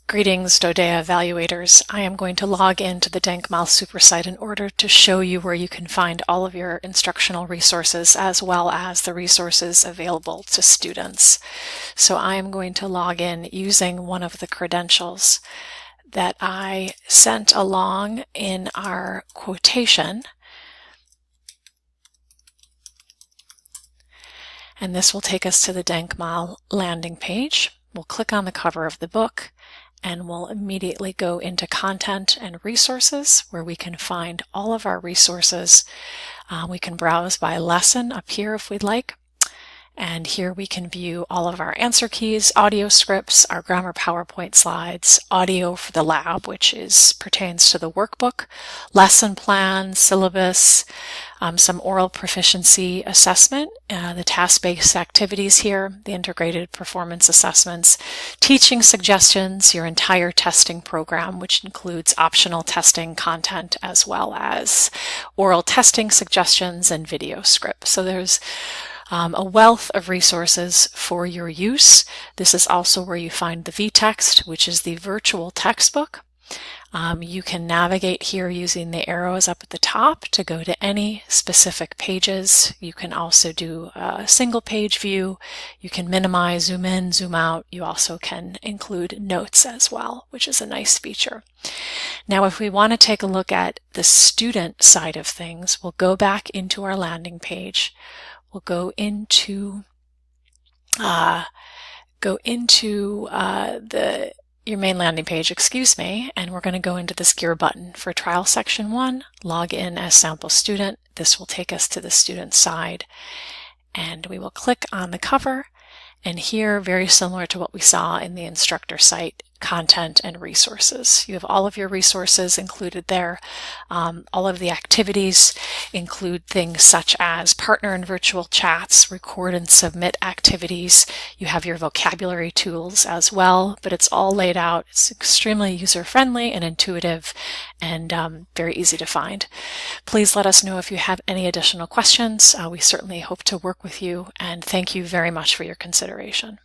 Greetings, Dodea evaluators. I am going to log into the Denk Supersite in order to show you where you can find all of your instructional resources as well as the resources available to students. So I am going to log in using one of the credentials that I sent along in our quotation. And this will take us to the Denk landing page. We'll click on the cover of the book and we'll immediately go into content and resources where we can find all of our resources. We can browse by lesson up here if we'd like. And here we can view all of our answer keys, audio scripts, our grammar PowerPoint slides, audio for the lab, which pertains to the workbook, lesson plan, syllabus, some oral proficiency assessment, the task-based activities here, the integrated performance assessments, teaching suggestions, your entire testing program, which includes optional testing content as well as oral testing suggestions and video scripts. So there's a wealth of resources for your use. This is also where you find the vText, which is the virtual textbook. You can navigate here using the arrows up at the top to go to any specific pages. You can also do a single page view. You can minimize, zoom in, zoom out. You also can include notes as well, which is a nice feature. Now, if we want to take a look at the student side of things, we'll go back into our landing page. We'll go into your main landing page, and we're going to go into this gear button for trial section 1, log in as sample student. This will take us to the student side, and we will click on the cover, and here, very similar to what we saw in the instructor site, content and resources. You have all of your resources included there. All of the activities include things such as partner and virtual chats, record and submit activities. You have your vocabulary tools as well, but it's all laid out. It's extremely user-friendly and intuitive and very easy to find. Please let us know if you have any additional questions. We certainly hope to work with you, and thank you very much for your consideration.